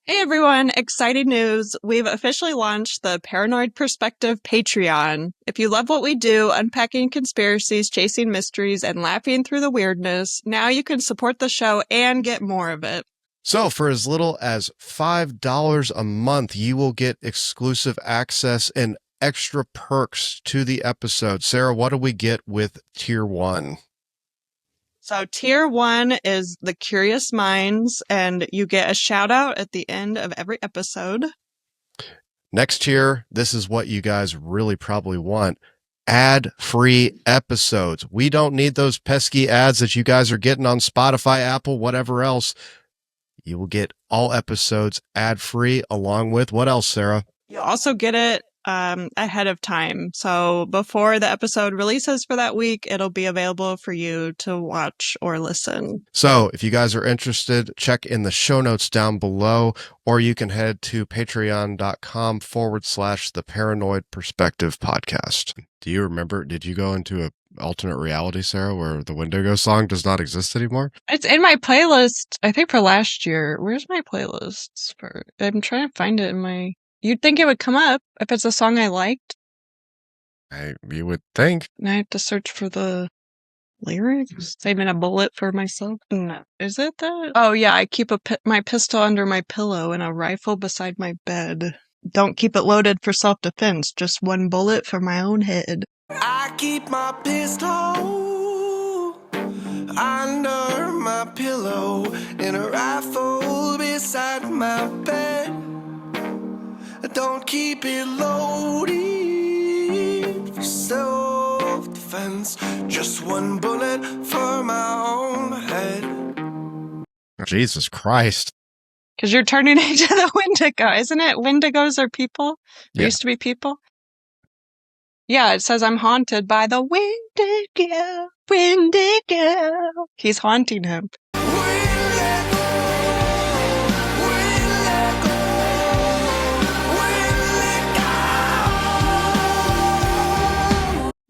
Hey everyone, exciting news. We've officially launched the Paranoid Perspective Patreon. If you love what we do, unpacking conspiracies, chasing mysteries, and laughing through the weirdness, now you can support the show and get more of it. So for as little as $5 a month, you will get exclusive access and extra perks to the episode. Sarah, what do we get with Tier 1? So Tier 1 is the Curious Minds, and you get a shout out at the end of every episode. Next tier, this is what you guys really probably want. Ad-free episodes. We don't need those pesky ads that you guys are getting on Spotify, Apple, whatever else. You will get all episodes ad-free along with what else, Sarah? You'll also get it ahead of time. So before the episode releases for that week, it'll be available for you to watch or listen. So if you guys are interested, check in the show notes down below, or you can head to patreon.com/the Paranoid Perspective Podcast. Do you remember, did you go into a alternate reality, Sarah, where the Wendigo song does not exist anymore? It's in my playlist, I think, for last year. Where's my playlists for? I'm trying to find it in my... You'd think it would come up if it's a song I liked. You would think. And I have to search for the lyrics. Saving a bullet for myself. No. Is it that? Oh, yeah. I keep my pistol under my pillow and a rifle beside my bed. Don't keep it loaded for self-defense. Just one bullet for my own head. I keep my pistol under my pillow and a rifle beside my bed. Don't keep it loaded for self-defense. Just one bullet for my own head. Jesus Christ. Because you're turning into the Wendigo, isn't it? Wendigos are people? They Yeah. used to be people? Yeah, it says I'm haunted by the Wendigo. Wendigo. He's haunting him.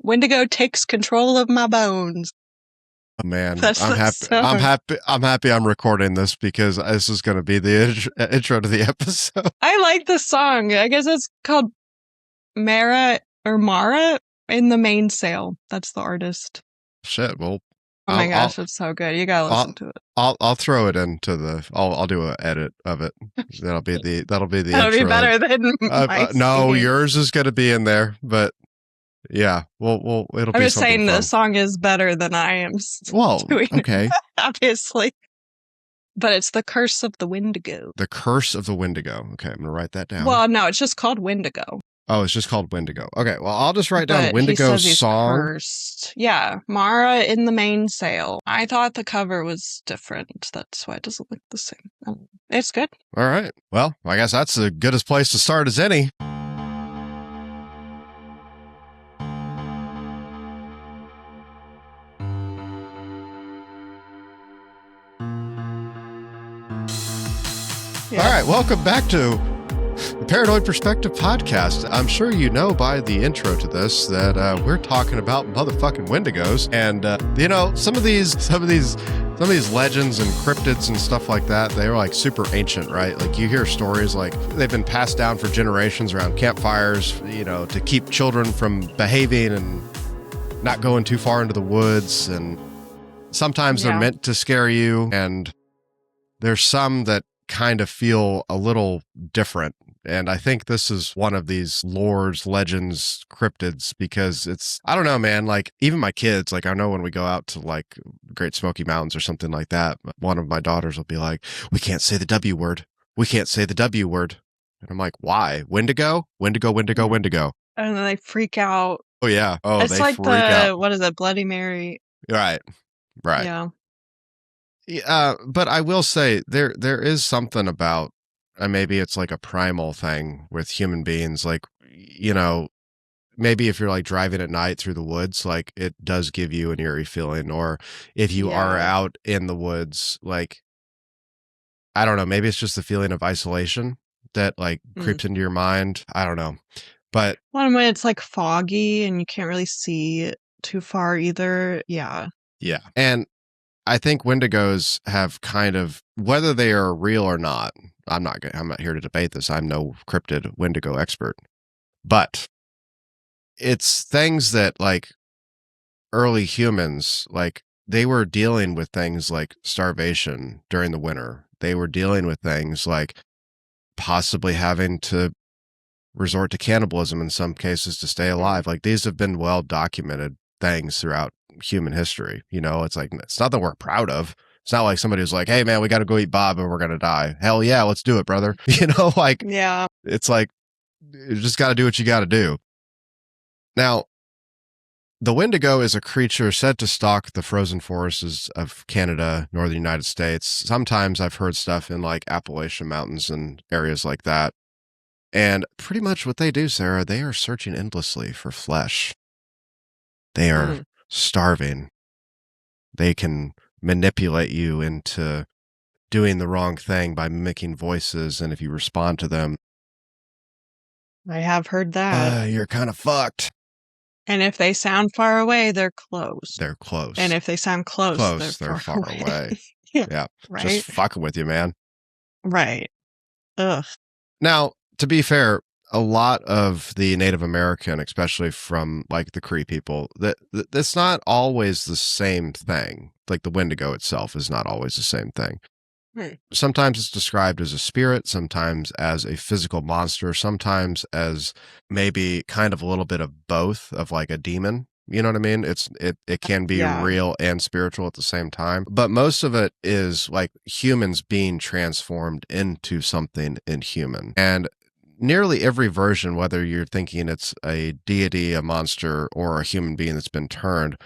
Wendigo takes control of my bones. Oh, man, That's I'm the happy. song. I'm happy I'm recording this because this is going to be the intro to the episode. I like the song. I guess it's called Mara in the Mainsail. That's the artist. Shit. Well, Oh my gosh, it's so good. You gotta listen to it. I'll throw it into the. I'll do an edit of it. That'll be the. That'll intro. be better than my no, singing. yours is going to be in there, but yeah, it'll be. I'm just something saying fun. the song is better than I am. Well, doing okay. it, obviously. But it's The Curse of the Wendigo. The Curse of the Wendigo. Okay, I'm gonna write that down. Well, no, it's just called Wendigo. Oh, it's just called Wendigo. Okay, well, I'll just write down But he Wendigo says he's song. cursed. Yeah, Mara in the Mainsail. I thought the cover was different. That's why it doesn't look the same. It's good. All right. Well, I guess that's the goodest place to start as any. Yeah. All right, welcome back to the Paranoid Perspective Podcast. I'm sure you know by the intro to this that we're talking about motherfucking Wendigos, and you know some of these legends and cryptids and stuff like that. They're like super ancient, right? Like you hear stories like they've been passed down for generations around campfires, you know, to keep children from behaving and not going too far into the woods. And sometimes they're meant to scare you, and there's some that kind of feel a little different. And I think this is one of these lores, legends, cryptids, because it's, I don't know, man, like even my kids, like I know when we go out to like Great Smoky Mountains or something like that, one of my daughters will be like, we can't say the W word. We can't say the W word. And I'm like, why? Wendigo? Wendigo, Wendigo, Wendigo. And then they freak out. Oh, yeah. Oh, It's they like freak out. what is it, Bloody Mary? Right. Yeah. But I will say there is something about, maybe it's like a primal thing with human beings. Like, you know, maybe if you're like driving at night through the woods, like it does give you an eerie feeling. Or if you are out in the woods, like, I don't know, maybe it's just the feeling of isolation that like creeps into your mind. I don't know. But when it's like foggy and you can't really see too far either. Yeah. Yeah. And I think Wendigos have kind of, whether they are real or not, I'm not here to debate this. I'm no cryptid Wendigo expert. But it's things that like early humans, like they were dealing with things like starvation during the winter. They were dealing with things like possibly having to resort to cannibalism in some cases to stay alive. Like these have been well documented things throughout human history. You know, it's like, it's nothing we're proud of. It's not like somebody was like, hey man, we got to go eat Bob or we're going to die. Hell yeah, let's do it, brother. You know, like, Yeah. it's like, you just got to do what you got to do. Now, the Wendigo is a creature said to stalk the frozen forests of Canada, northern United States. Sometimes I've heard stuff in like Appalachian Mountains and areas like that. And pretty much what they do, Sarah, they are searching endlessly for flesh. They are starving. They can manipulate you into doing the wrong thing by mimicking voices. And if you respond to them, I have heard that. You're kind of fucked. And if they sound far away, they're close. They're close. And if they sound close, they're far away. Yeah. Right? Just fucking with you, man. Right. Ugh. Now, to be fair, a lot of the Native American, especially from like the Cree people, that's not always the same thing. Like the Wendigo itself is not always the same thing. Sometimes it's described as a spirit, sometimes as a physical monster, sometimes as maybe kind of a little bit of both, of like a demon. You know what I mean? It can be real and spiritual at the same time. But most of it is like humans being transformed into something inhuman. And nearly every version, whether you're thinking it's a deity, a monster, or a human being that's been turned,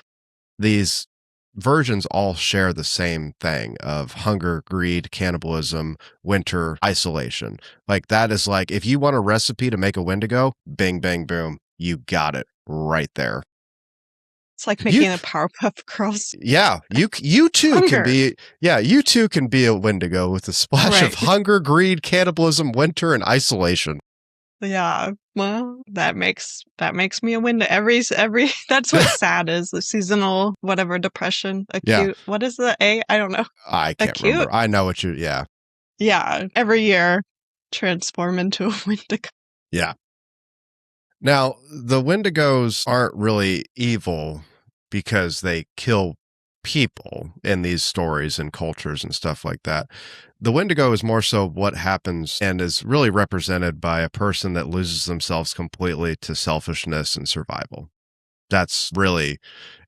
these versions all share the same thing of hunger, greed, cannibalism, winter, isolation. Like that is like, if you want a recipe to make a Wendigo, bing, bang, boom, you got it right there. It's like making a Powerpuff Girls. Yeah, you too can be. Yeah, you too can be a Wendigo with a splash of hunger, greed, cannibalism, winter, and isolation. Yeah, well, that makes me a Wendigo. Every that's what sad is. The seasonal whatever depression, acute. Yeah. What is the A? I don't know. I can't remember. I know what you. Yeah. Yeah, every year transform into a Wendigo. Yeah. Now, the Wendigos aren't really evil because they kill people in these stories and cultures and stuff like that. The Wendigo is more so what happens and is really represented by a person that loses themselves completely to selfishness and survival. That's really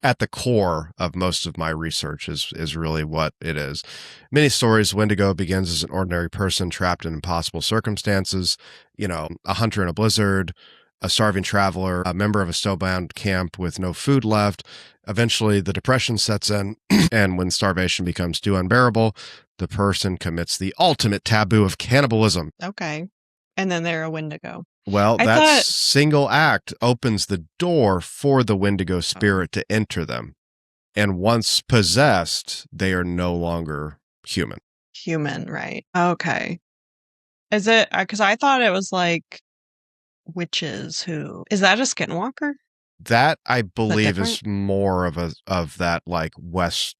at the core of most of my research is really what it is. Many stories, Wendigo begins as an ordinary person trapped in impossible circumstances, you know, a hunter in a blizzard, a starving traveler, a member of a snowbound camp with no food left. Eventually, the depression sets in, and when starvation becomes too unbearable, the person commits the ultimate taboo of cannibalism. Okay. And then they're a Wendigo. Well, that single act opens the door for the Wendigo spirit to enter them. And once possessed, they are no longer human. Human, right. Okay. Is it, because I thought it was like witches who, is that a skinwalker? That I believe is more of that like West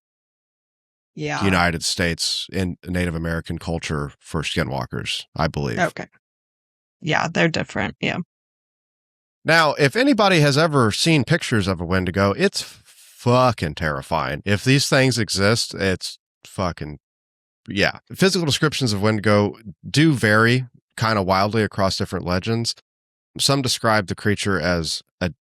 United States in Native American culture for skinwalkers, I believe. Okay. Yeah, they're different. Yeah. Now, if anybody has ever seen pictures of a Wendigo, it's fucking terrifying. If these things exist, it's fucking, yeah. Physical descriptions of Wendigo do vary kind of wildly across different legends. Some describe the creature as a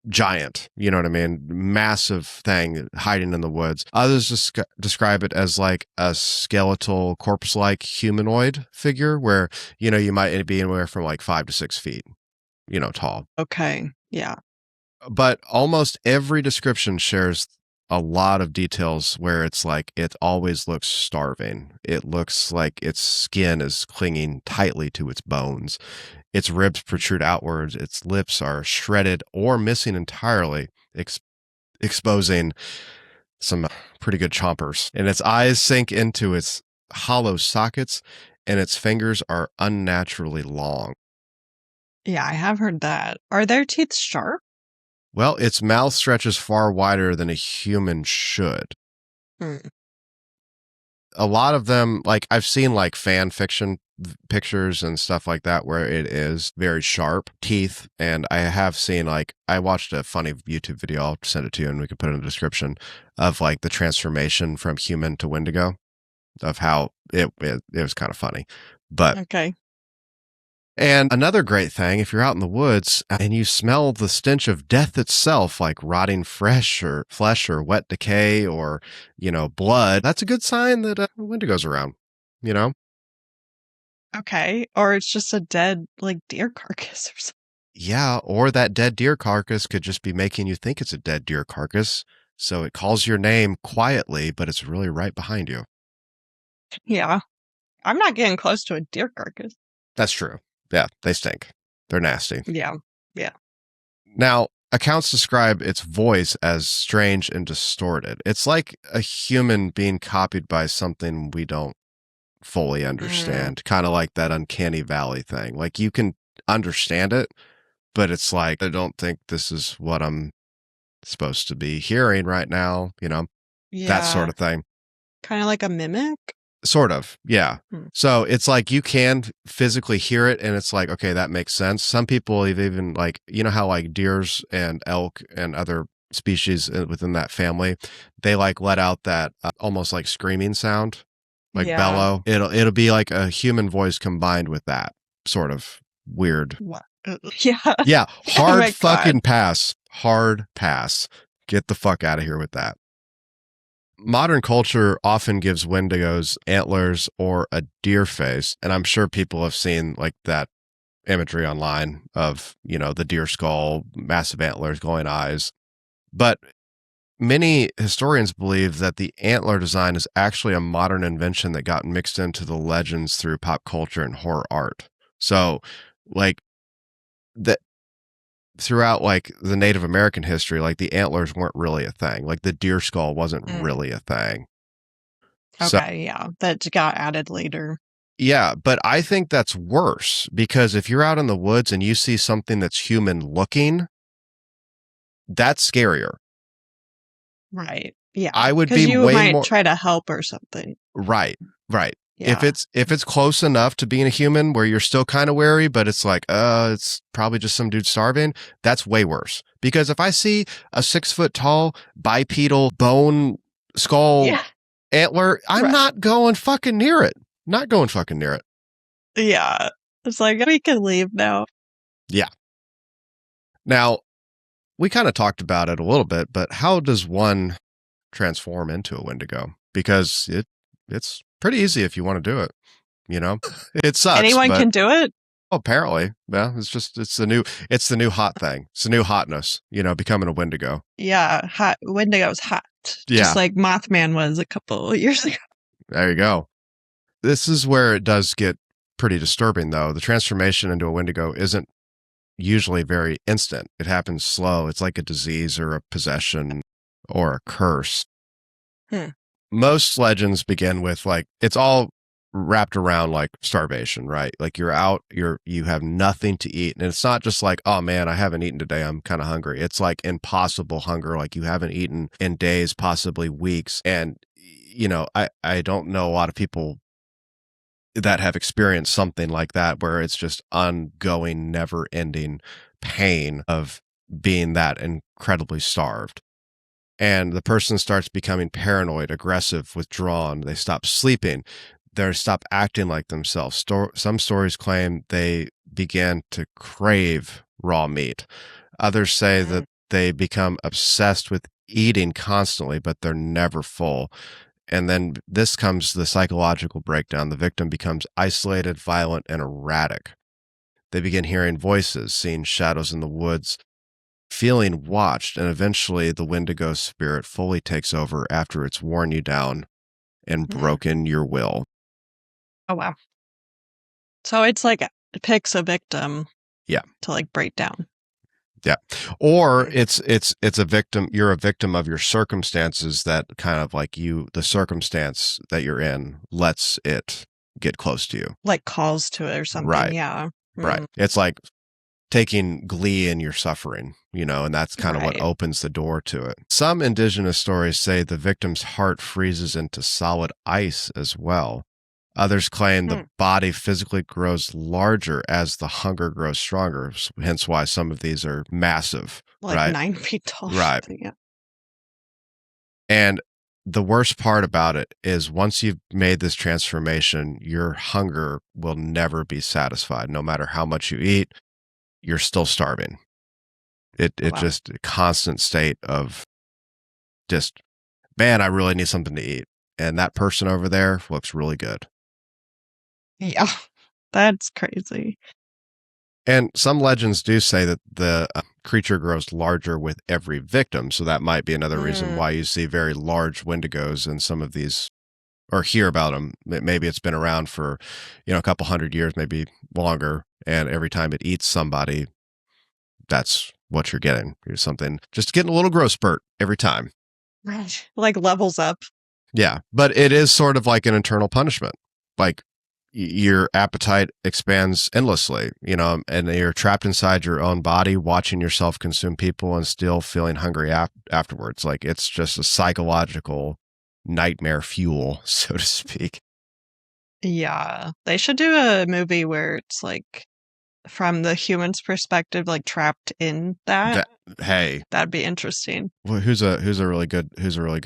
giant, you know what I mean? Massive thing hiding in the woods. Others just describe it as like a skeletal corpse-like humanoid figure where, you know, you might be anywhere from like 5 to 6 feet, you know, tall. Okay. Yeah. But almost every description shares a lot of details where it's like it always looks starving. It looks like its skin is clinging tightly to its bones. Its ribs protrude outwards. Its lips are shredded or missing entirely, exposing some pretty good chompers. And its eyes sink into its hollow sockets, and its fingers are unnaturally long. Yeah, I have heard that. Are their teeth sharp? Well, its mouth stretches far wider than a human should. A lot of them, like I've seen like fan fiction pictures and stuff like that where it is very sharp teeth. And I have seen, like, I watched a funny YouTube video. I'll send it to you and we can put it in the description of like the transformation from human to Wendigo, of how it was kind of funny. But Okay. and another great thing, if you're out in the woods and you smell the stench of death itself, like rotting flesh or wet decay or, blood, that's a good sign that a Wendigo's around, Okay. Or it's just a dead, like, deer carcass or something. Yeah, or that dead deer carcass could just be making you think it's a dead deer carcass. So it calls your name quietly, but it's really right behind you. Yeah. I'm not getting close to a deer carcass. That's true. Yeah, they stink. They're nasty. Yeah. Yeah. Now, accounts describe its voice as strange and distorted. It's like a human being copied by something we don't fully understand, kind of like that uncanny valley thing. Like you can understand it, but it's like, I don't think this is what I'm supposed to be hearing right now, that sort of thing. Kind of like a mimic? Sort of, yeah. Hmm. So it's like you can physically hear it and it's like, okay, that makes sense. Some people have even like, how like deers and elk and other species within that family, they like let out that almost like screaming sound, like bellow. It'll be like a human voice combined with that sort of weird. What? Yeah. Yeah. Oh my Hard fucking God. pass. Hard pass. Get the fuck out of here with that. Modern culture often gives Wendigos antlers or a deer face. And I'm sure people have seen like that imagery online of, the deer skull, massive antlers, glowing eyes. But many historians believe that the antler design is actually a modern invention that got mixed into the legends through pop culture and horror art. So like that throughout like the Native American history, like the antlers weren't really a thing. Like the deer skull wasn't really a thing. Okay, yeah. That got added later. Yeah, but I think that's worse because if you're out in the woods and you see something that's human looking, that's scarier. Right. Yeah. I would be Because you way might more try to help or something. right. Yeah. If it's close enough to being a human where you're still kind of wary, but it's like, it's probably just some dude starving, that's way worse. Because if I see a 6 foot tall bipedal bone skull antler, I'm not going fucking near it. Not going fucking near it. Yeah. It's like, we can leave now. Yeah. Now, we kind of talked about it a little bit, but how does one transform into a Wendigo? Because it's pretty easy if you want to do it. It sucks. Anyone can do it? Apparently. Yeah. It's the new hot thing. It's the new hotness, becoming a Wendigo. Yeah. Hot. Wendigo's hot. Yeah. Just like Mothman was a couple of years ago. There you go. This is where it does get pretty disturbing, though. The transformation into a Wendigo isn't usually very instant. It happens slow. It's like a disease or a possession or a curse. Most legends begin with like, it's all wrapped around like starvation, right? Like you're out, you have nothing to eat. And it's not just like, oh man, I haven't eaten today, I'm kind of hungry. It's like impossible hunger. Like you haven't eaten in days, possibly weeks. And, I don't know a lot of people that have experienced something like that, where it's just ongoing, never ending pain of being that incredibly starved. And the person starts becoming paranoid, aggressive, withdrawn. They stop sleeping. They stop acting like themselves. Some stories claim they began to crave raw meat. Others say that they become obsessed with eating constantly, but they're never full. And then this comes the psychological breakdown. The victim becomes isolated, violent, and erratic. They begin hearing voices, seeing shadows in the woods, feeling watched, and eventually the Wendigo spirit fully takes over after it's worn you down and broken your will. Oh, wow. So it's like it picks a victim to like break down. Yeah. Or it's a victim. You're a victim of your circumstances that kind of like the circumstance that you're in lets it get close to you. Like calls to it or something. Right. Yeah. Right. It's like taking glee in your suffering, and that's kind of what opens the door to it. Some indigenous stories say the victim's heart freezes into solid ice as well. Others claim the body physically grows larger as the hunger grows stronger, hence why some of these are massive. Like right? 9 feet tall. Right. Yeah. And the worst part about it is once you've made this transformation, your hunger will never be satisfied. No matter how much you eat, you're still starving. It Wow. just a constant state of just, man, I really need something to eat. And that person over there looks really good. Yeah. That's crazy. And some legends do say that the creature grows larger with every victim. So that might be another reason why you see very large Wendigos in some of these, or hear about them. Maybe it's been around for, a couple hundred years, maybe longer. And every time it eats somebody, that's what you're getting. You're something, just getting a little growth spurt every time. Right. Like levels up. Yeah. But it is sort of like an internal punishment. Like, your appetite expands endlessly, and you're trapped inside your own body, watching yourself consume people and still feeling hungry afterwards. Like, it's just a psychological nightmare fuel, so to speak. Yeah. They should do a movie where it's like from the human's perspective, like trapped in that. Hey, that'd be interesting. Well, who's a really good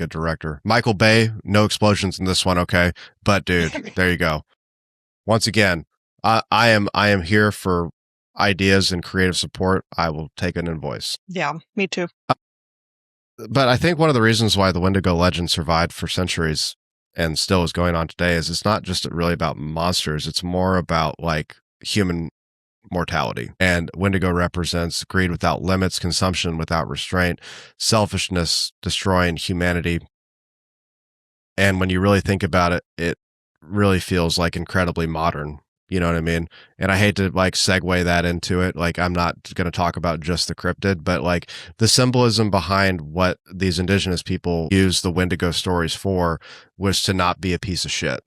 director? Michael Bay. No explosions in this one, okay? But dude, there you go. Once again, I am here for ideas and creative support. I will take an invoice. Yeah, me too. But I think one of the reasons why the Wendigo legend survived for centuries and still is going on today is it's not just really about monsters. It's more about like human mortality. And Wendigo represents greed without limits, consumption without restraint, selfishness destroying humanity. And when you really think about it, it really feels like incredibly modern. You know what I mean? And I hate to like segue that into it. Like, I'm not going to talk about just the cryptid, but like the symbolism behind what these indigenous people use the Wendigo stories for was to not be a piece of shit.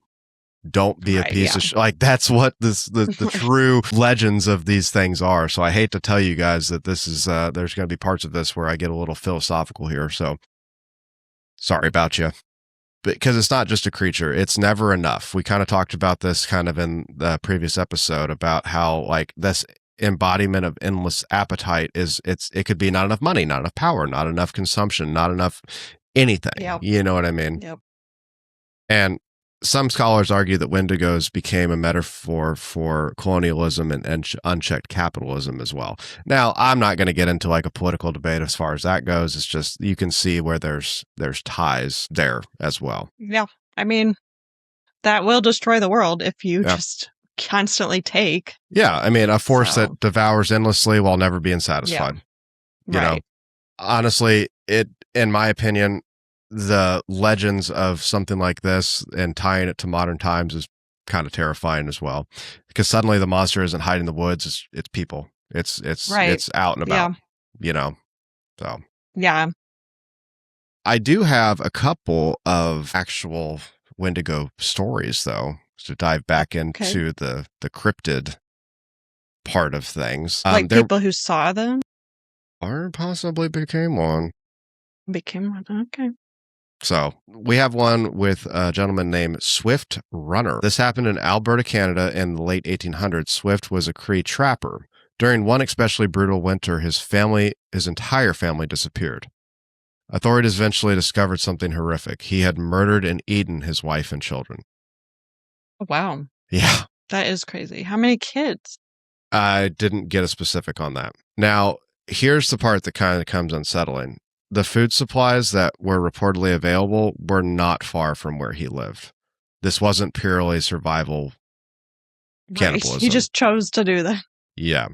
Don't be a piece of shit. Like, that's what the true legends of these things are. So I hate to tell you guys that this is, there's going to be parts of this where I get a little philosophical here. So sorry about you. Because it's not just a creature. It's never enough. We kind of talked about this kind of in the previous episode about how like this embodiment of endless appetite it could be not enough money, not enough power, not enough consumption, not enough anything. Yep. You know what I mean? Yep. And some scholars argue that Wendigos became a metaphor for colonialism and unchecked capitalism as well. Now, I'm not going to get into like a political debate as far as that goes. It's just you can see where there's ties there as well. Yeah. I mean, that will destroy the world if you just constantly take. Yeah. I mean, a force that devours endlessly while never being satisfied. Yeah. You know, honestly, in my opinion, the legends of something like this and tying it to modern times is kind of terrifying as well, because suddenly the monster isn't hiding in the woods. It's people. It's out and about, so. Yeah. I do have a couple of actual Wendigo stories though, to dive back into the cryptid part of things. Like people who saw them? Or possibly became one. Okay. So we have one with a gentleman named Swift Runner. This happened in Alberta, Canada in the late 1800s. Swift was a Cree trapper. During one especially brutal winter, his entire family disappeared. Authorities eventually discovered something horrific. He had murdered and eaten his wife and children. Wow. Yeah. That is crazy. How many kids? I didn't get a specific on that. Now, here's the part that kind of comes unsettling. The food supplies that were reportedly available were not far from where he lived. This wasn't purely survival cannibalism. He just chose to do that. Yeah.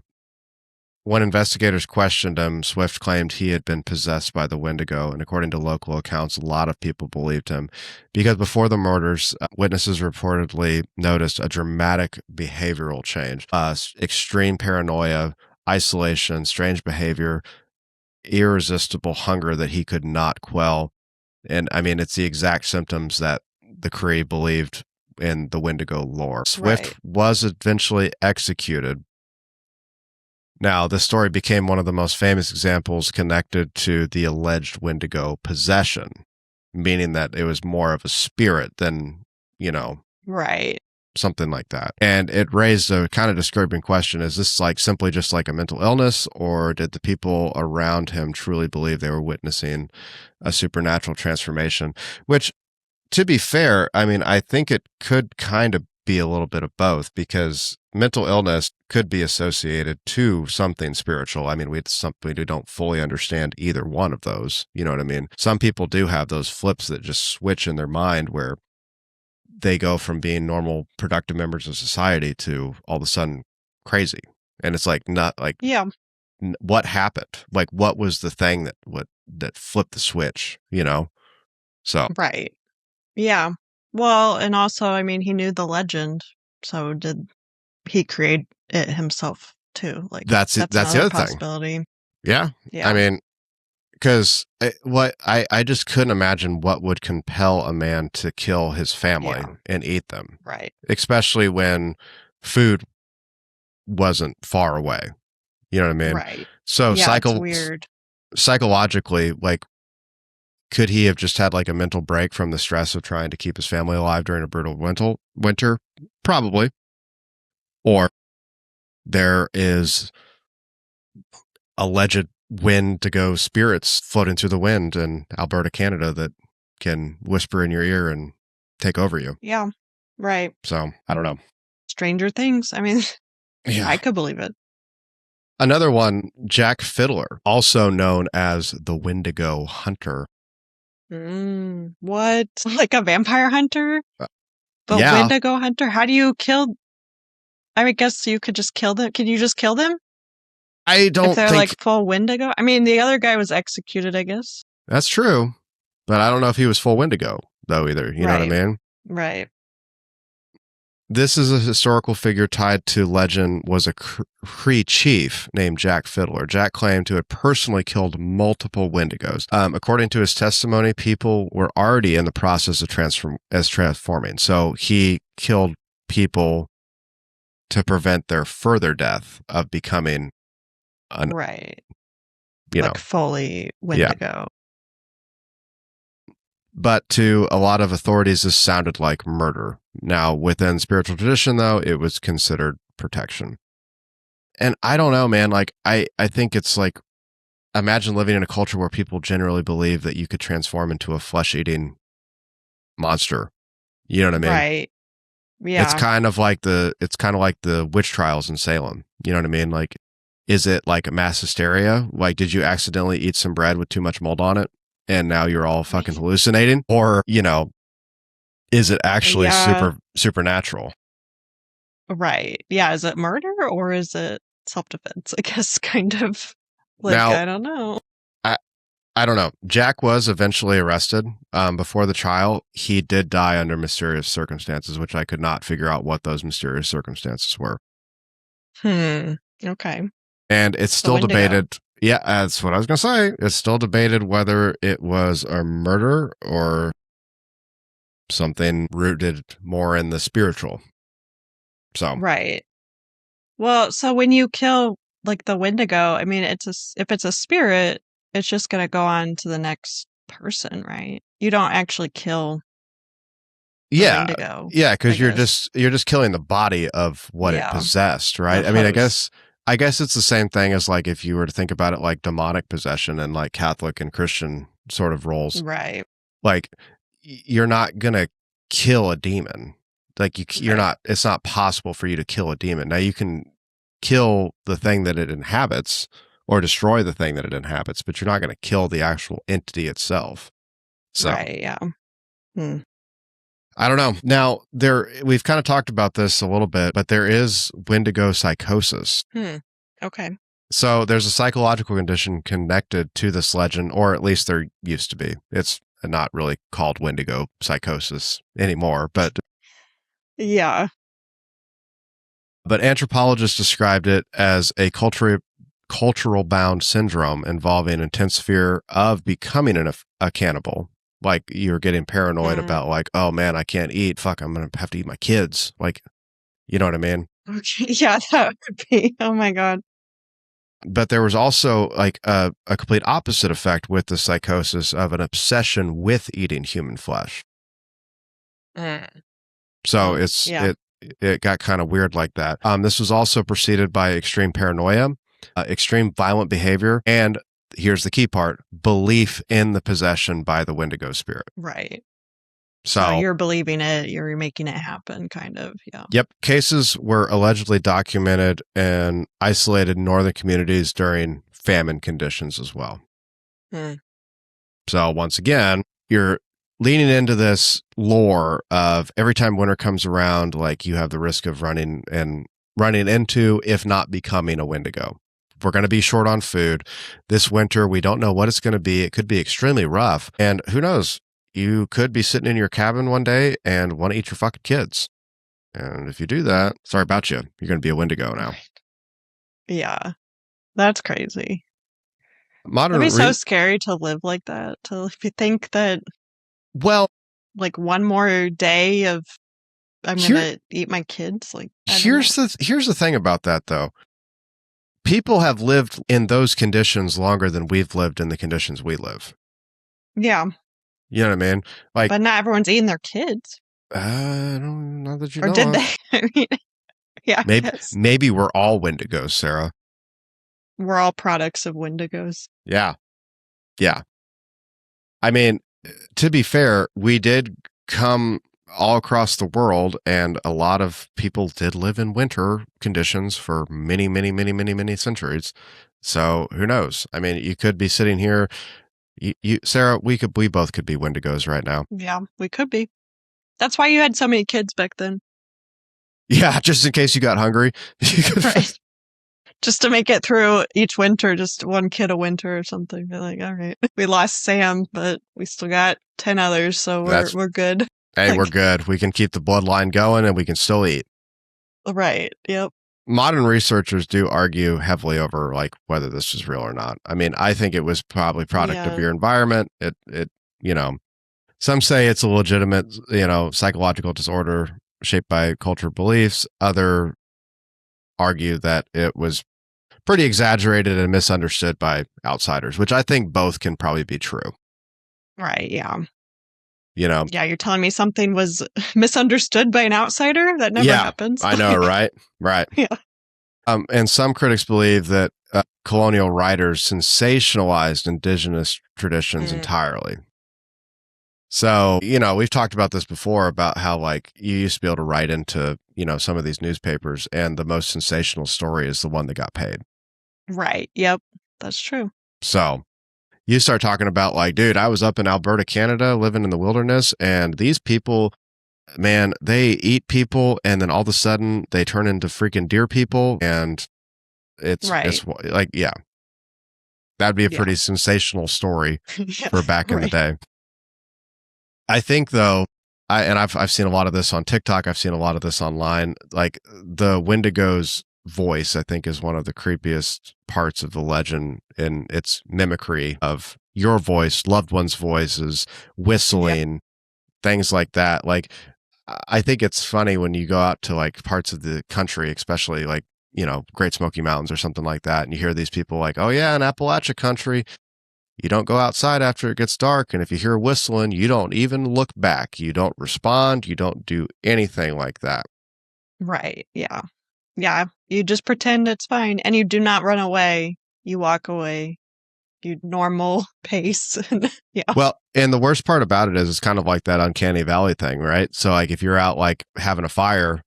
When investigators questioned him, Swift claimed he had been possessed by the Wendigo, and according to local accounts, a lot of people believed him because before the murders, witnesses reportedly noticed a dramatic behavioral change, extreme paranoia, isolation, strange behavior, irresistible hunger that he could not quell. And I mean, it's the exact symptoms that the Cree believed in the Wendigo lore. Swift was eventually executed. Now, this story became one of the most famous examples connected to the alleged Wendigo possession, meaning that it was more of a spirit than, Right. something like that. And it raised a kind of disturbing question. Is this like simply just like a mental illness, or did the people around him truly believe they were witnessing a supernatural transformation? Which, to be fair, I mean, I think it could kind of be a little bit of both, because mental illness could be associated to something spiritual. I mean, we don't fully understand either one of those. You know what I mean? Some people do have those flips that just switch in their mind where they go from being normal, productive members of society to all of a sudden crazy. And it's like, not like, Yeah. What happened? Like, what was the thing that flipped the switch, you know? So, Right. Yeah. Well, and also, I mean, he knew the legend, so did he create it himself too? Like, that's it. That's the another other thing. possibility. Yeah. Yeah. I mean, because I just couldn't imagine what would compel a man to kill his family and eat them. Right. Especially when food wasn't far away. You know what I mean? Right. So Yeah, it's weird. psychologically, like, could he have just had like a mental break from the stress of trying to keep his family alive during a brutal winter? Probably. Or there is alleged Wendigo spirits floating through the wind in Alberta, Canada, that can whisper in your ear and take over you. Yeah. Right. So, I don't know. Stranger Things. I mean, Yeah. I could believe it. Another one, Jack Fiddler, also known as the Wendigo Hunter. What? Like a vampire hunter? The yeah. Wendigo hunter? How do you kill? I guess you could just kill them. Can you just kill them? I don't if they're think like full Wendigo? I mean, the other guy was executed, I guess. That's true. But I don't know if he was full Wendigo, though, either. You know what I mean? Right. This is a historical figure tied to legend, was a Cree chief named Jack Fiddler. Jack claimed to have personally killed multiple Wendigos. According to his testimony, people were already in the process of transforming. So he killed people to prevent their further death of becoming right. You like know, fully Wendigo. But to a lot of authorities, this sounded like murder. Now, within spiritual tradition, though, it was considered protection. And I don't know, man. Like, I think it's like, imagine living in a culture where people generally believe that you could transform into a flesh-eating monster. You know what I mean? Right. Yeah. It's kind of like the witch trials in Salem. You know what I mean? Like, is it like a mass hysteria? Like, did you accidentally eat some bread with too much mold on it, and now you're all fucking hallucinating? Or, you know, is it actually supernatural? Right. Yeah. Is it murder or is it self-defense? I guess kind of like, Now, I don't know. I don't know. Jack was eventually arrested. Before the trial, he did die under mysterious circumstances, which I could not figure out what those mysterious circumstances were. Okay. And it's still debated. Yeah, that's what I was going to say. It's still debated whether it was a murder or something rooted more in the spiritual. So right. Well, so when you kill like the Wendigo, I mean, if it's a spirit, it's just going to go on to the next person, right? You don't actually kill the Wendigo. Yeah, because you're just killing the body of what it possessed, right? I mean, I guess it's the same thing as like if you were to think about it like demonic possession and like Catholic and Christian sort of roles. Right. Like you're not going to kill a demon. Like you're not, it's not possible for you to kill a demon. Now you can kill the thing that it inhabits or destroy the thing that it inhabits, but you're not going to kill the actual entity itself. So, right, yeah. I don't know. Now, we've kind of talked about this a little bit, but there is Wendigo psychosis. Okay. So there's a psychological condition connected to this legend, or at least there used to be. It's not really called Wendigo psychosis anymore, but yeah. But anthropologists described it as a cultural bound syndrome involving intense fear of becoming a cannibal. Like you're getting paranoid about like, oh man, I can't eat. Fuck, I'm going to have to eat my kids. Like, you know what I mean? Okay. Yeah, that would be. Oh my God. But there was also like a complete opposite effect with the psychosis of an obsession with eating human flesh. So it got kind of weird like that. This was also preceded by extreme paranoia, extreme violent behavior, and here's the key part: belief in the possession by the Wendigo spirit. Right. So you're believing it, you're making it happen, kind of. Yeah. Yep. Cases were allegedly documented in isolated northern communities during famine conditions as well. So once again, you're leaning into this lore of every time winter comes around, like you have the risk of running into, if not becoming, a Wendigo. We're going to be short on food this winter. We don't know what it's going to be. It could be extremely rough. And who knows? You could be sitting in your cabin one day and want to eat your fucking kids. And if you do that, sorry about you. You're going to be a Wendigo now. Right. Yeah. That's crazy. Modern It'd be so scary to live like that. If you think that, well, like one more day of I'm gonna eat my kids. Like here's the thing about that though. People have lived in those conditions longer than we've lived in the conditions we live. Yeah. You know what I mean? Like, but not everyone's eating their kids. I don't know that you know. Or did they? I mean, yeah. Maybe we're all Wendigos, Sarah. We're all products of Wendigos. Yeah. Yeah. I mean, to be fair, we did come all across the world, and a lot of people did live in winter conditions for many, many, many, many, many centuries. So who knows? I mean, you could be sitting here. Sarah, we both could be Wendigos right now. Yeah, we could be. That's why you had so many kids back then. Yeah, just in case you got hungry. Right. Just to make it through each winter, just one kid a winter or something. Be like, all right, we lost Sam, but we still got 10 others, so we're good. Hey, we're good. We can keep the bloodline going, and we can still eat. Right. Yep. Modern researchers do argue heavily over like whether this is real or not. I mean, I think it was probably product of your environment. It some say it's a legitimate, psychological disorder shaped by cultural beliefs. Other argue that it was pretty exaggerated and misunderstood by outsiders, which I think both can probably be true. Right. Yeah. Yeah, you're telling me something was misunderstood by an outsider? That never happens. I know, right? Right. Yeah. And some critics believe that colonial writers sensationalized indigenous traditions entirely. So, we've talked about this before about how like you used to be able to write into, some of these newspapers, and the most sensational story is the one that got paid. Right. Yep. That's true. So you start talking about like, dude, I was up in Alberta, Canada, living in the wilderness, and these people, man, they eat people, and then all of a sudden they turn into freaking deer people, and it's like, yeah, that'd be a pretty sensational story for back in the day. I think though, I've seen a lot of this on TikTok. I've seen a lot of this online. Like the Wendigo's voice, I think, is one of the creepiest parts of the legend in its mimicry of your voice, loved one's voices, whistling, things like that. Like, I think it's funny when you go out to like parts of the country, especially like, Great Smoky Mountains or something like that, and you hear these people like, oh yeah, in Appalachia country, you don't go outside after it gets dark, and if you hear whistling, you don't even look back. You don't respond. You don't do anything like that. Right. Yeah. Yeah. You just pretend it's fine, and you do not run away. You walk away. You normal pace. Yeah. Well, and the worst part about it is it's kind of like that uncanny valley thing, right? So like if you're out like having a fire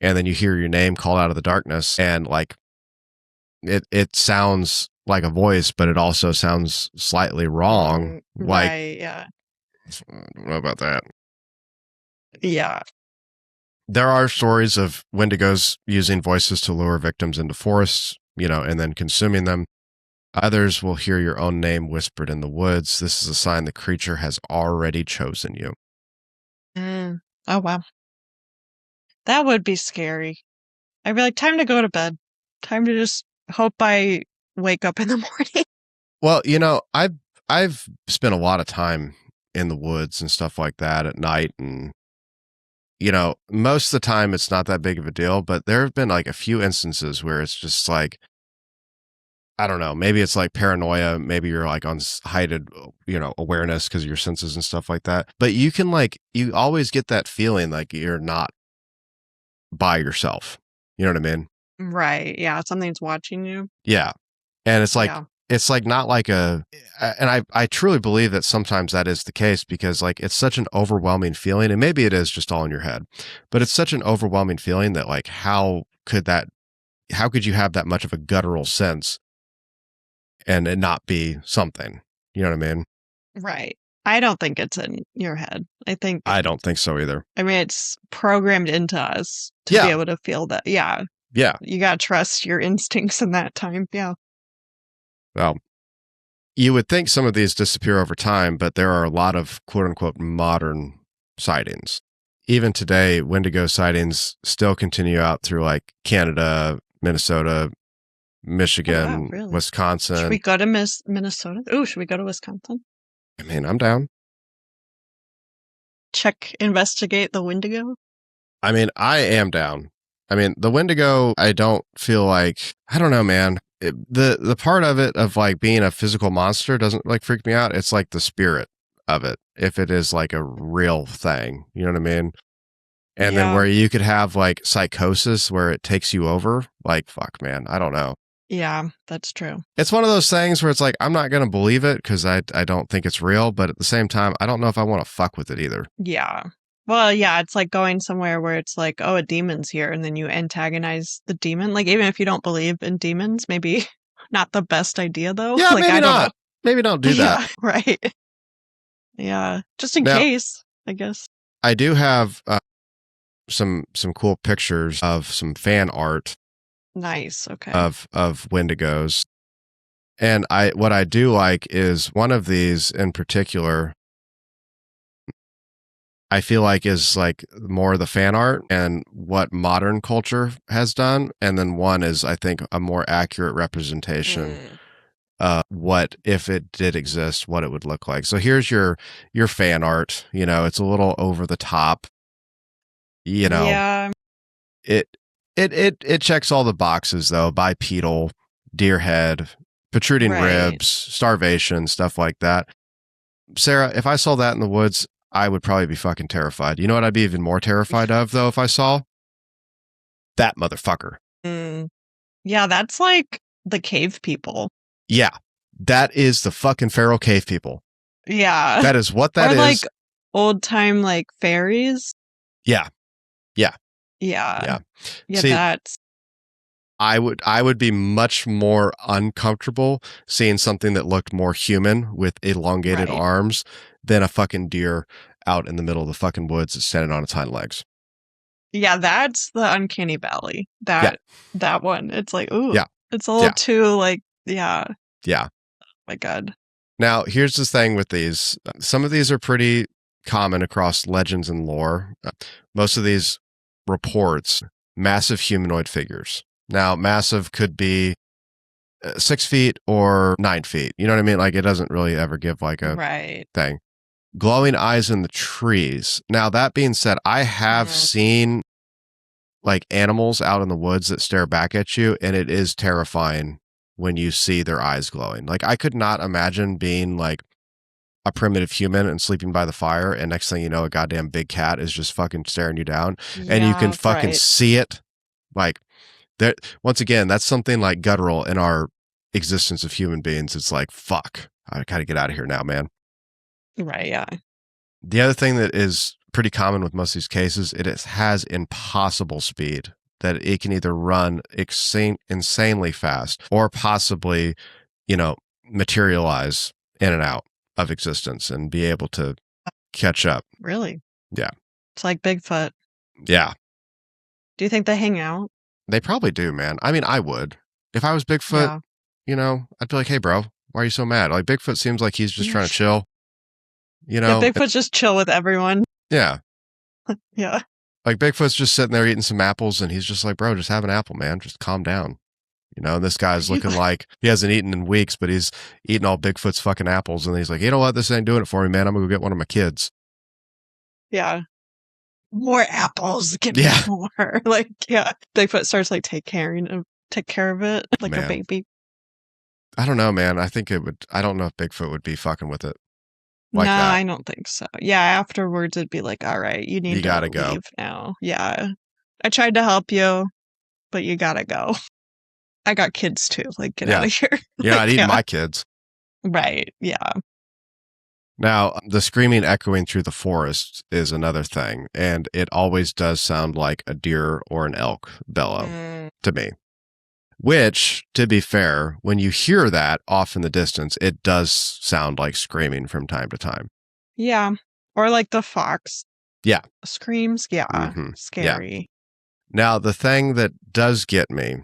and then you hear your name called out of the darkness, and like it sounds like a voice, but it also sounds slightly wrong. Like, right, yeah. I don't know about that. Yeah. There are stories of Wendigos using voices to lure victims into forests, and then consuming them. Others will hear your own name whispered in the woods. This is a sign the creature has already chosen you. Oh, wow. That would be scary. I'd be like, time to go to bed. Time to just hope I wake up in the morning. Well, I've spent a lot of time in the woods and stuff like that at night, and most of the time it's not that big of a deal, but there have been like a few instances where it's just like, I don't know, maybe it's like paranoia, maybe you're like on heightened, awareness because of your senses and stuff like that. But you can you always get that feeling like you're not by yourself. You know what I mean? Right. Yeah. Something's watching you. Yeah. And it's like, Yeah. it's like not like and I truly believe that sometimes that is the case because like it's such an overwhelming feeling, and maybe it is just all in your head, but it's such an overwhelming feeling that like, how could you have that much of a guttural sense and it not be something? You know what I mean? Right. I don't think it's in your head. I don't think so either. I mean, it's programmed into us to be able to feel that. Yeah. Yeah. You got to trust your instincts in that time. Yeah. Well, you would think some of these disappear over time, but there are a lot of quote unquote modern sightings. Even today, Wendigo sightings still continue out through like Canada, Minnesota, Michigan, really? Wisconsin. Should we go to Minnesota? Oh, should we go to Wisconsin? I mean, I'm down. Investigate the Wendigo? I mean, I am down. I mean, the Wendigo, I don't feel like, I don't know, man. The part of it of like being a physical monster doesn't like freak me out. It's like the spirit of it. If it is like a real thing, you know what I mean? And then where you could have like psychosis where it takes you over, like, fuck, man, I don't know. Yeah, that's true. It's one of those things where it's like, I'm not going to believe it because I don't think it's real. But at the same time, I don't know if I want to fuck with it either. Yeah. Well, yeah, it's like going somewhere where it's like, oh, a demon's here. And then you antagonize the demon. Like, even if you don't believe in demons, maybe not the best idea, though. Yeah, like, maybe I don't not. know. Maybe don't do that. Yeah, right. Yeah, just in case, I guess. I do have some cool pictures of some fan art. Nice. Okay. Of Wendigos. And what I do like is one of these in particular, I feel like is like more the fan art and what modern culture has done. And then one is, I think, a more accurate representation what, if it did exist, what it would look like. So here's your fan art. You know, it's a little over the top. You know, yeah. It checks all the boxes though: bipedal, deer head, protruding ribs, starvation, stuff like that. Sarah, if I saw that in the woods, I would probably be fucking terrified. You know what I'd be even more terrified of though if I saw? That motherfucker. Yeah, that's like the cave people. Yeah, that is the fucking feral cave people. Yeah. That is what that or is. Like old time like fairies. Yeah. Yeah. Yeah. Yeah, See, that's I would be much more uncomfortable seeing something that looked more human with elongated arms than a fucking deer out in the middle of the fucking woods that's standing on its hind legs. Yeah, that's the uncanny valley. That one. It's like, ooh. Yeah. It's a little too like, yeah. Yeah. Oh my God. Now, here's the thing with these. Some of these are pretty common across legends and lore. Most of these reports massive humanoid figures. Now, massive could be 6 feet or 9 feet. You know what I mean? Like, it doesn't really ever give like a thing. Glowing eyes in the trees. Now, that being said, I have seen like animals out in the woods that stare back at you, and it is terrifying when you see their eyes glowing. Like, I could not imagine being like a primitive human and sleeping by the fire, and next thing you know, a goddamn big cat is just fucking staring you down, and you can fucking see it. Like, there, once again, that's something like guttural in our existence of human beings. It's like, fuck, I gotta get out of here now, man. Right, yeah. The other thing that is pretty common with most of these cases, it has impossible speed, that it can either run insanely fast or possibly, you know, materialize in and out of existence and be able to catch up. Really? Yeah. It's like Bigfoot. Yeah. Do you think they hang out? They probably do, man. I mean, I would. If I was Bigfoot, you know, I'd be like, hey, bro, why are you so mad? Like, Bigfoot seems like he's just trying to chill. You know? Yeah, Bigfoot just chill with everyone. Yeah. Yeah. Like, Bigfoot's just sitting there eating some apples, and he's just like, bro, just have an apple, man. Just calm down. You know, and this guy's looking like he hasn't eaten in weeks, but he's eating all Bigfoot's fucking apples. And he's like, you know what? This ain't doing it for me, man. I'm going to go get one of my kids. Yeah. More apples. Give me more. Like, yeah. Bigfoot starts like take care of it like a baby. I don't know, man. I don't know if Bigfoot would be fucking with it. Like no, that. I don't think so. Yeah, afterwards it'd be like, all right, you need to gotta go leave now. Yeah. I tried to help you, but you gotta go. I got kids too. Like, get out of here. You're not Like, eating yeah. my kids. Right. Yeah. Now, the screaming echoing through the forest is another thing, and it always does sound like a deer or an elk bellow to me. Which, to be fair, when you hear that off in the distance, it does sound like screaming from time to time. Yeah. Or like the fox. Yeah. Screams. Yeah. Mhm. Scary. Now, the thing that does get me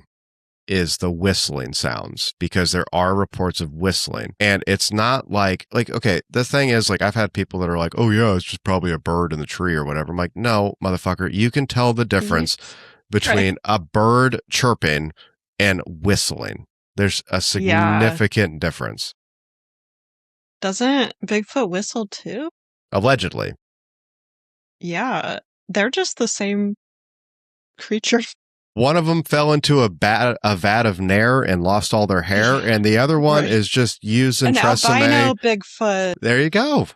is the whistling sounds, because there are reports of whistling, and it's not like, okay, the thing is, like, I've had people that are like, oh yeah, it's just probably a bird in the tree or whatever. I'm like, no, motherfucker, you can tell the difference between a bird chirping and whistling. There's a significant difference. Doesn't Bigfoot whistle too? Allegedly. Yeah. They're just the same creature. One of them fell into a vat of nair and lost all their hair, and the other one is just using Tresemme. Albino Bigfoot. There you go.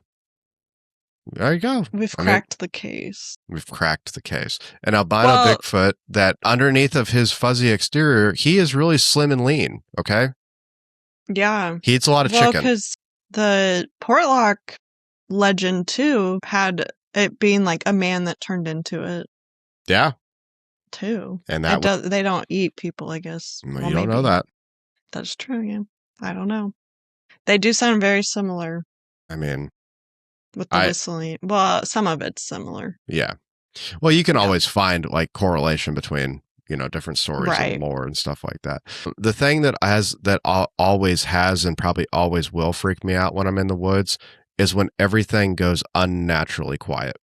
There you go. We've cracked the case. We've cracked the case. An albino Bigfoot that underneath of his fuzzy exterior, he is really slim and lean, okay? Yeah. He eats a lot of chicken. Because the Portlock legend, too, had it being like a man that turned into it. Yeah. Too. And they don't eat people, I guess. Well, you don't know that. That's true, yeah. I don't know. They do sound very similar. I mean, with the whistling. Well, some of it's similar. Yeah. Well, you can always find like correlation between, different stories and lore and stuff like that. The thing that always has and probably always will freak me out when I'm in the woods is when everything goes unnaturally quiet.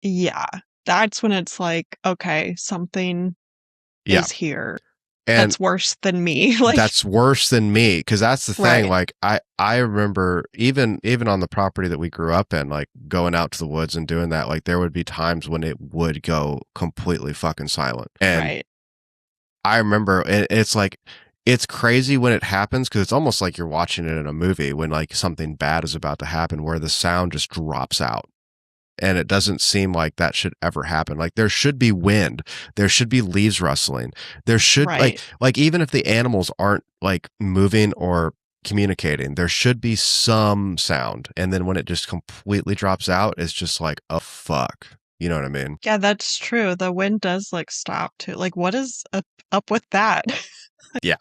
Yeah. That's when it's like, okay, something is here. And that's worse than me. That's worse than me, because that's the thing. Like I remember even on the property that we grew up in, like going out to the woods and doing that, like there would be times when it would go completely fucking silent. And I remember it's like, it's crazy when it happens, because it's almost like you're watching it in a movie when like something bad is about to happen, where the sound just drops out. And it doesn't seem like that should ever happen. Like there should be wind, there should be leaves rustling, there should like even if the animals aren't like moving or communicating, there should be some sound. And then when it just completely drops out, it's just like, oh fuck, you know what I mean? Yeah, that's true. The wind does like stop too. Like what is up with that? Yeah.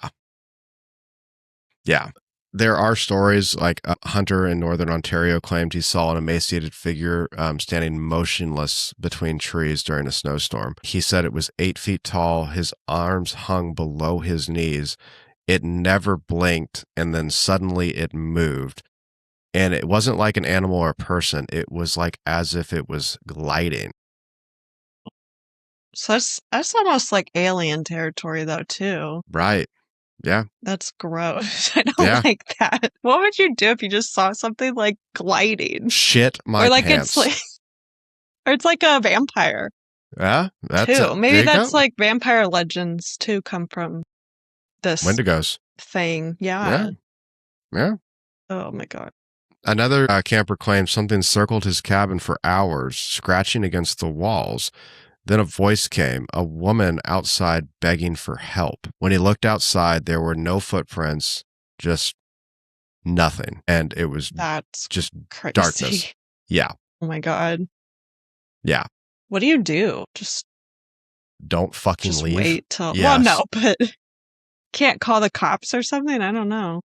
There are stories like a hunter in northern Ontario claimed he saw an emaciated figure standing motionless between trees during a snowstorm. He said it was 8 feet tall. His arms hung below his knees. It never blinked, and then suddenly it moved. And it wasn't like an animal or a person. It was like as if it was gliding. So that's almost like alien territory though, too. Right. Yeah. That's gross. I don't like that. What would you do if you just saw something like gliding? Shit my pants. It's like a vampire. Yeah, that's too. Maybe that's like vampire legends too come from this Wendigos thing. Yeah. Oh my god. Another camper claimed something circled his cabin for hours, scratching against the walls. Then a voice came, a woman outside begging for help. When he looked outside, there were no footprints, just nothing. And it was just crazy. Darkness. Yeah. Oh my god. Yeah. What do you do? Just don't fucking leave. Wait till. Yes. Well, no, but can't call the cops or something? I don't know.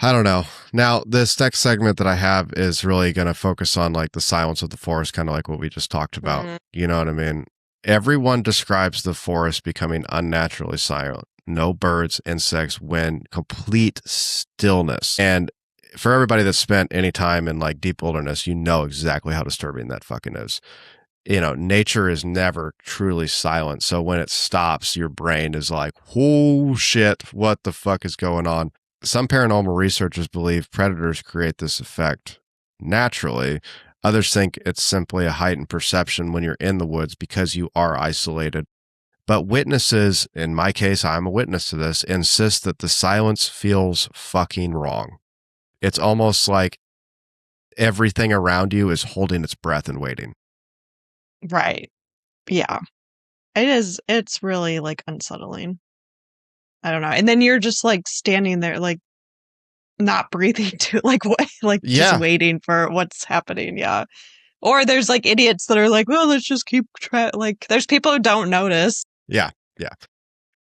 I don't know. Now, this next segment that I have is really going to focus on like the silence of the forest, kind of like what we just talked about. Mm-hmm. You know what I mean? Everyone describes the forest becoming unnaturally silent. No birds, insects, wind, complete stillness. And for everybody that's spent any time in like deep wilderness, you know exactly how disturbing that fucking is. Nature is never truly silent. So when it stops, your brain is like, oh shit, what the fuck is going on? Some paranormal researchers believe predators create this effect naturally. Others think it's simply a heightened perception when you're in the woods because you are isolated. But witnesses, in my case, I'm a witness to this, insist that the silence feels fucking wrong. It's almost like everything around you is holding its breath and waiting. Right. Yeah. It's really like unsettling. I don't know. And then you're just like standing there, like not breathing too, like what, like just waiting for what's happening. Yeah. Or there's like idiots that are like, well, let's just keep like there's people who don't notice. Yeah. Yeah.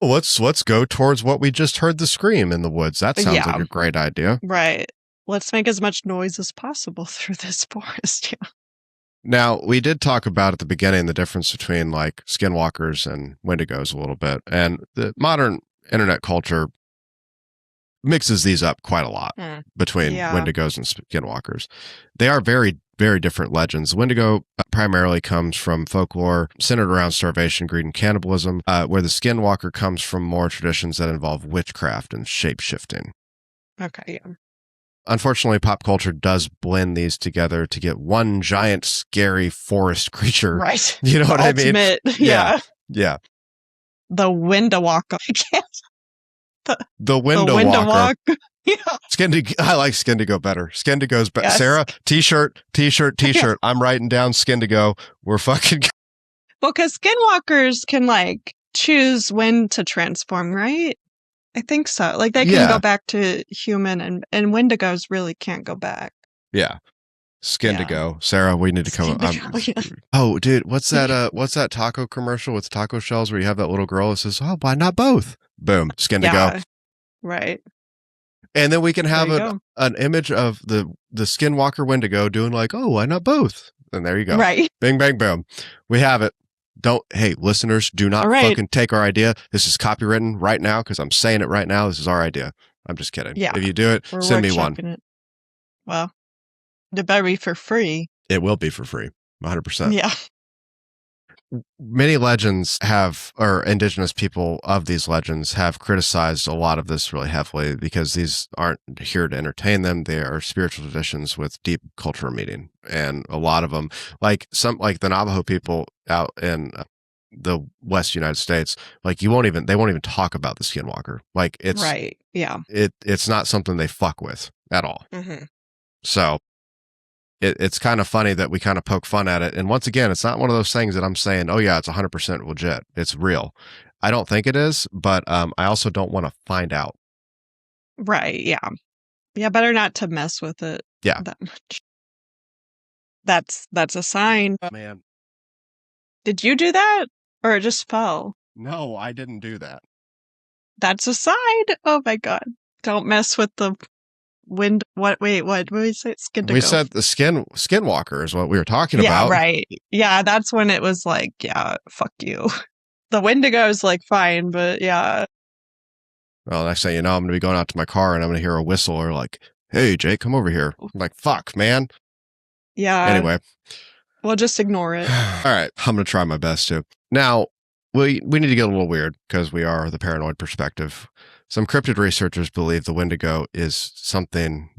Well, let's go towards what we just heard, the scream in the woods. That sounds like a great idea. Right. Let's make as much noise as possible through this forest. Yeah. Now, we did talk about at the beginning the difference between like skinwalkers and Wendigos a little bit. And the modern internet culture mixes these up quite a lot between Wendigos and skinwalkers. They are very, very different legends. Wendigo primarily comes from folklore centered around starvation, greed, and cannibalism, where the skinwalker comes from more traditions that involve witchcraft and shape-shifting. Okay, yeah. Unfortunately, pop culture does blend these together to get one giant, scary forest creature. Right. You know what I mean? Yeah. Yeah. The Windowalker. I can't. The Windowalker. Yeah. I like Skindigo better. Skindigo's better. Yes. Sarah, t-shirt. I'm writing down Skindigo. We're fucking. Well, because skinwalkers can like choose when to transform, right? I think so. Like they can go back to human, and Wendigos really can't go back. Yeah. Skindigo. Yeah. Sarah, we need to come up. Oh, dude, what's that taco commercial with taco shells where you have that little girl that says, "Oh, why not both?" Boom, Skindigo. Yeah. Right. And then we can have an image of the skinwalker Wendigo doing like, "Oh, why not both?" And there you go. Right. Bing, bang, boom. We have it. Hey, listeners, do not fucking take our idea. This is copywritten right now because I'm saying it right now. This is our idea. I'm just kidding. Yeah. If you do it, send me one. Well, it better be for free. It will be for free. 100%. Yeah. Many legends or indigenous people of these legends have criticized a lot of this really heavily because these aren't here to entertain them. They are spiritual traditions with deep cultural meaning. And a lot of them, like the Navajo people out in the West United States, like they won't even talk about the skinwalker. Like it's right. Yeah. It's not something they fuck with at all. Mm-hmm. So it's kind of funny that we kind of poke fun at it. And once again, it's not one of those things that I'm saying, oh yeah, it's 100% legit. It's real. I don't think it is, but I also don't want to find out. Right. Yeah. Yeah. Better not to mess with it. Yeah. That much. That's a sign. Man. Did you do that? Or it just fell? No, I didn't do that. That's a sign. Oh my God. Don't mess with the wind. What did we say? Skindigo. We said the skinwalker is what we were talking about. Yeah, right. Yeah, that's when it was like, yeah, fuck you. The Wendigo is like fine, but yeah. Well, next thing you know, I'm gonna be going out to my car and I'm gonna hear a whistle or like, "Hey, Jake, come over here." I'm like, "Fuck, man." Yeah. Anyway, we'll just ignore it. All right, I'm gonna try my best to. Now, we need to get a little weird because we are the paranoid perspective. Some cryptid researchers believe the Wendigo is something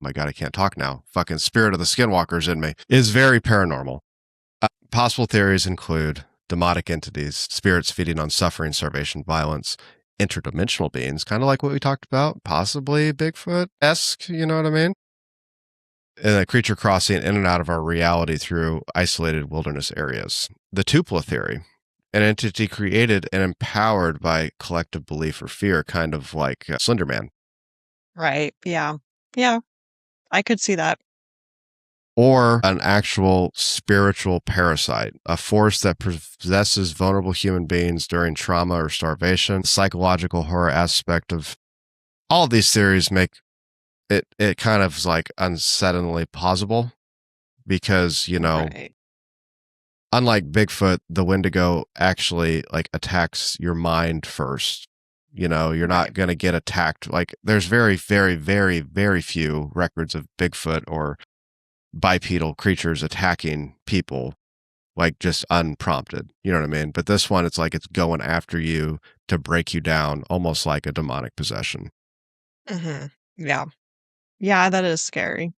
my God, I can't talk now. Fucking spirit of the skinwalkers in me is very paranormal. Possible theories include demonic entities, spirits feeding on suffering, starvation, violence, interdimensional beings, kind of like what we talked about, possibly Bigfoot-esque, you know what I mean? And a creature crossing in and out of our reality through isolated wilderness areas. The Tupela theory, an entity created and empowered by collective belief or fear, kind of like Slender Man. Right. Yeah. Yeah. I could see that. Or an actual spiritual parasite, a force that possesses vulnerable human beings during trauma or starvation. The psychological horror aspect of all of these theories make it kind of like unsettlingly plausible because, right. Unlike Bigfoot, the Wendigo actually like attacks your mind first. You're not going to get attacked. Like there's very, very, very, very few records of Bigfoot or bipedal creatures attacking people like just unprompted. You know what I mean? But this one, it's like it's going after you to break you down, almost like a demonic possession. Mm-hmm. Yeah. Yeah, that is scary.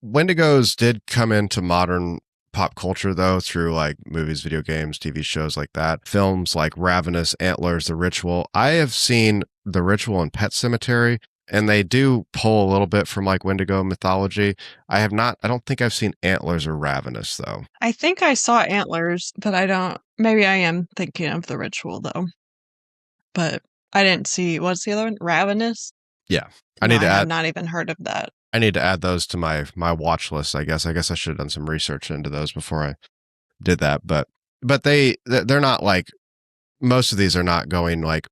Wendigos did come into modern pop culture, though, through like movies, video games, TV shows like that. Films like Ravenous, Antlers, The Ritual. I have seen The Ritual and Pet Sematary. and they do pull a little bit from like Wendigo mythology. I don't think I've seen Antlers or Ravenous though. I think I saw Antlers, but maybe I am thinking of the ritual though. But I didn't see, what's the other one? Ravenous? Yeah. I have not even heard of that. I need to add those to my watch list, I guess. I guess I should have done some research into those before I did that. But they're not like, most of these are not going like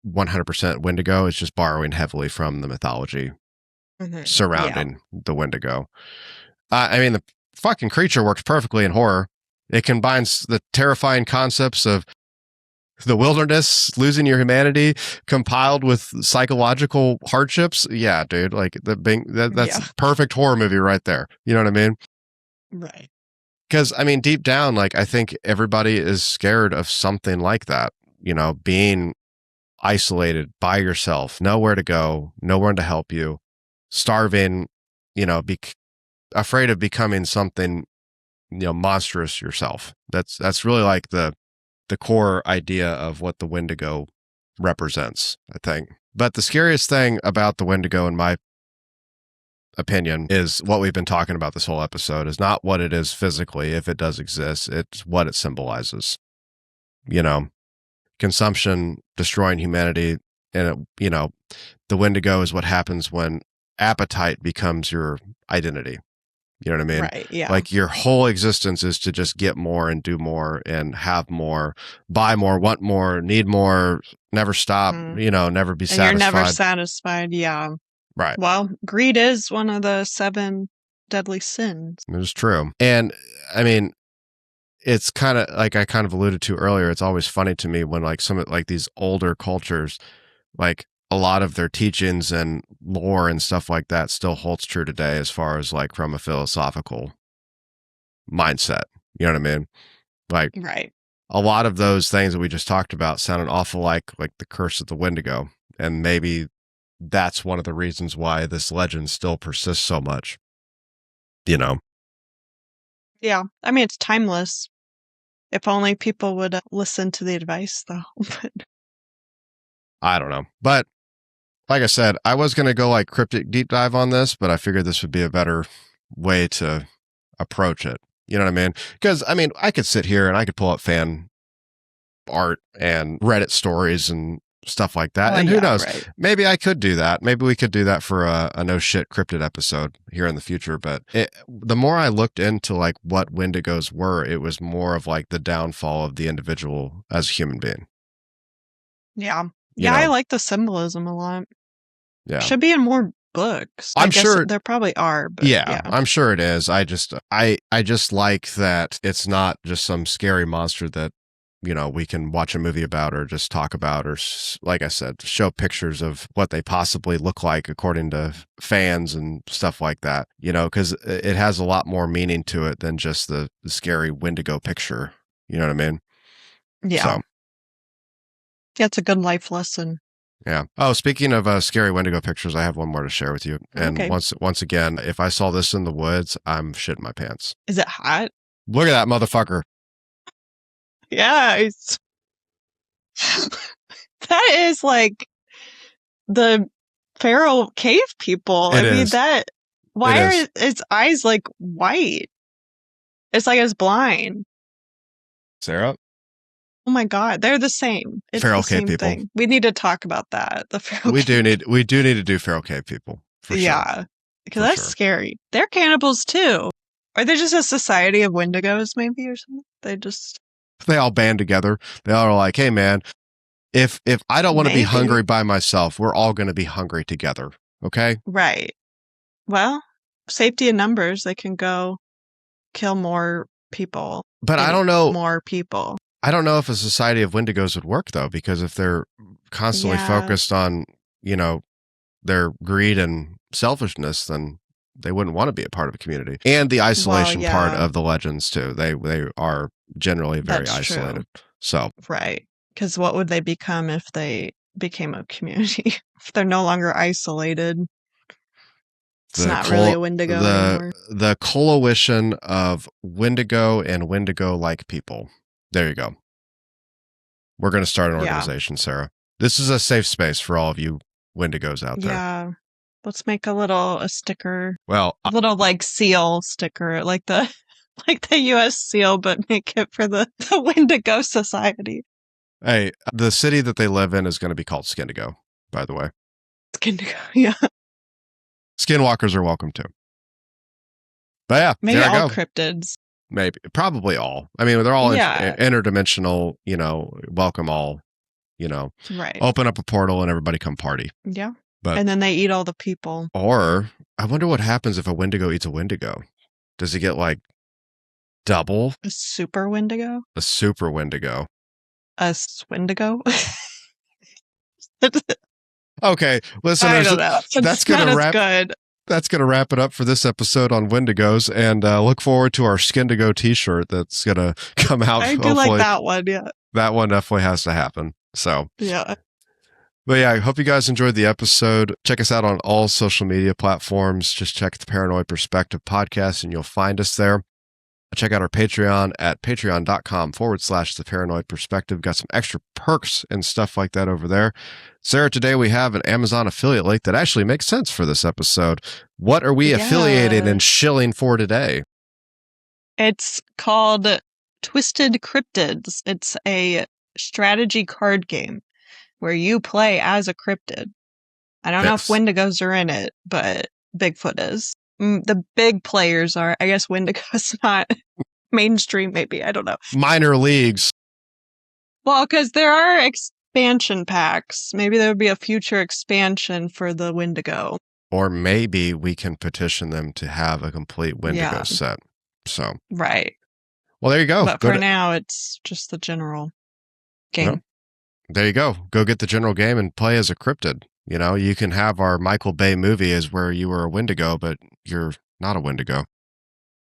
100% Wendigo. It's just borrowing heavily from the mythology surrounding the Wendigo. I mean, the fucking creature works perfectly in horror. It combines the terrifying concepts of the wilderness, losing your humanity, compiled with psychological hardships. Yeah, dude, like that's perfect horror movie right there. You know what I mean? Right. Because, I mean, deep down, like, I think everybody is scared of something like that, you know, being isolated by yourself, nowhere to go, no one to help you, starving, you know, afraid of becoming something, you know, monstrous yourself. That's really like the core idea of what the Wendigo represents, I think. But the scariest thing about the Wendigo, in my opinion, is what we've been talking about this whole episode, is not what it is physically, if it does exist, it's what it symbolizes. You know, consumption, destroying humanity, and you know, the Wendigo is what happens when appetite becomes your identity. You know what I mean? Right, yeah. Like your whole existence is to just get more and do more and have more, buy more, want more, need more, never stop, you know, never be satisfied. You're never satisfied, yeah. Right. Well, greed is one of the 7 deadly sins. It is true. And I mean, it's kind of like I kind of alluded to earlier. It's always funny to me when like some of like these older cultures, like a lot of their teachings and lore and stuff like that still holds true today, as far as like from a philosophical mindset. You know what I mean? Like, right. A lot of those things that we just talked about sound an awful like the curse of the Wendigo. And maybe that's one of the reasons why this legend still persists so much, you know? Yeah. I mean, it's timeless. If only people would listen to the advice, though. I don't know. But like I said, I was going to go like cryptic deep dive on this, but I figured this would be a better way to approach it. You know what I mean? Because, I mean, I could sit here and I could pull up fan art and Reddit stories and stuff like that. And who knows? Right. Maybe I could do that. Maybe we could do that for a no shit cryptid episode here in the future. But the more I looked into like what Wendigos were, it was more of like the downfall of the individual as a human being. Yeah. Yeah, I like the symbolism a lot. Yeah. Should be in more books. I'm sure there probably are. But yeah, I'm sure it is. I just like that it's not just some scary monster that, you know, we can watch a movie about or just talk about, or like I said, show pictures of what they possibly look like according to fans and stuff like that, you know, because it has a lot more meaning to it than just the scary Wendigo picture. You know what I mean? Yeah. So. Yeah, it's a good life lesson. Yeah. Oh, speaking of scary Wendigo pictures, I have one more to share with you. And once again, if I saw this in the woods, I'm shitting my pants. Is it hot? Look at that motherfucker. Yeah. That is like the feral cave people. Why are its eyes like white? It's like it's blind. Sarah? Oh my God, they're the same. It's feral the same cave people. Thing. We need to talk about that. The feral we do need to do feral cave people. For sure. Yeah, because that's scary. They're cannibals too. Are they just a society of Wendigos, maybe, or something? They all band together. They all are like, hey man, if I don't want to be hungry by myself, we're all going to be hungry together. Okay. Right. Well, safety in numbers. They can go kill more people. But I don't know more people. I don't know if a society of Wendigos would work though, because if they're constantly focused on, you know, their greed and selfishness, then they wouldn't want to be a part of a community. And the isolation part of the legends too. They are generally very isolated. True. So right. Because what would they become if they became a community? If they're no longer isolated. It's not really a Wendigo anymore. The coalition of Wendigo and Wendigo-like people. There you go. We're going to start an organization, Sarah. This is a safe space for all of you Wendigos out there. Yeah. Let's make a sticker. Well, A little like seal sticker, like the US seal, but make it for the Wendigo Society. hey, the city that they live in is going to be called Skindigo, by the way. Skindigo, yeah. Skinwalkers are welcome too. But yeah, Maybe there I all go. cryptids. Maybe, probably all. I mean, they're all Yeah. interdimensional, welcome all, Right. open up a portal and everybody come party. Yeah. But, and then they eat all the people. Or I wonder what happens if a Wendigo eats a Wendigo. Does he get like double? A super Wendigo? A super Wendigo. A Swindigo? Okay, listeners, I don't know. that's going to wrap. Good. That's going to wrap it up for this episode on Wendigos, and look forward to our Skindigo t-shirt that's going to come out. I do like that one, yeah. That one definitely has to happen. So, yeah. But yeah, I hope you guys enjoyed the episode. Check us out on all social media platforms. Just check the Paranoid Perspective podcast and you'll find us there. Check out our Patreon at patreon.com/The Paranoid Perspective. Got some extra perks and stuff like that over there. Sara, today we have an Amazon affiliate link that actually makes sense for this episode. What are we affiliated and shilling for today? It's called Twisted Cryptids. It's a strategy card game where you play as a cryptid. I don't know if Wendigos are in it, but Bigfoot is. The big players are. I guess Wendigo's not mainstream, maybe. I don't know. Minor leagues. Well, because there are expansion packs. Maybe there would be a future expansion for the Wendigo. Or maybe we can petition them to have a complete Wendigo set. So right. Well, there you go. But for now, it's just the general game. Well, there you go. Go get the general game and play as a cryptid. You can have our Michael Bay movie as where you were a Wendigo, but you're not a Wendigo.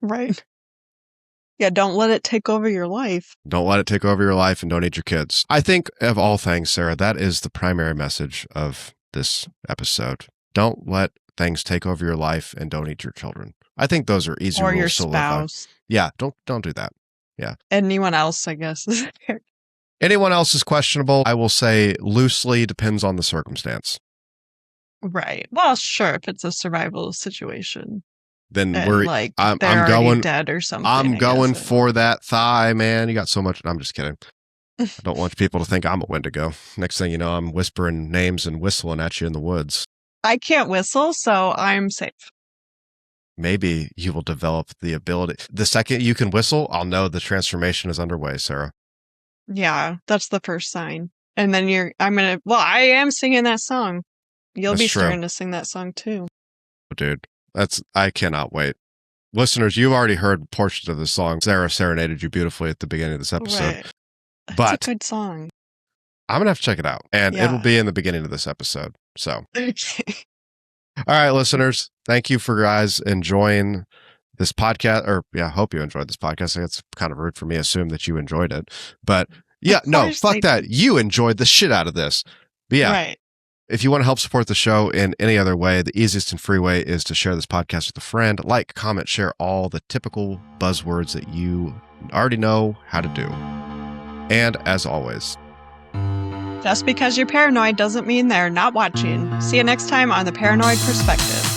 Right. Yeah, don't let it take over your life. Don't let it take over your life and don't eat your kids. I think of all things, Sara, that is the primary message of this episode. Don't let things take over your life and don't eat your children. I think those are easy or rules to live by. Or your spouse. Yeah, don't do that. Yeah. Anyone else, I guess. Anyone else is questionable. I will say loosely depends on the circumstance. Right. Well, sure, if it's a survival situation. Then I'm going dead or something. I'm going for that thigh, man. You got so much. I'm just kidding. I don't want people to think I'm a Wendigo. Next thing you know, I'm whispering names and whistling at you in the woods. I can't whistle, so I'm safe. Maybe you will develop the ability. The second you can whistle, I'll know the transformation is underway, Sara. Yeah, that's the first sign. And then I am singing that song. You'll be starting to sing that song too. Dude, I cannot wait. Listeners, you've already heard portions of the song. Sara serenaded you beautifully at the beginning of this episode. Right. But it's a good song. I'm going to have to check it out. And it'll be in the beginning of this episode. So, okay. All right, listeners, thank you for guys enjoying this podcast. Or, yeah, I hope you enjoyed this podcast. I think it's kind of rude for me to assume that you enjoyed it. But, yeah, no, fuck that. You enjoyed the shit out of this. But, yeah. Right. If you want to help support the show in any other way, the easiest and free way is to share this podcast with a friend. Like, comment, share all the typical buzzwords that you already know how to do. And as always, just because you're paranoid doesn't mean they're not watching. See you next time on The Paranoid Perspective.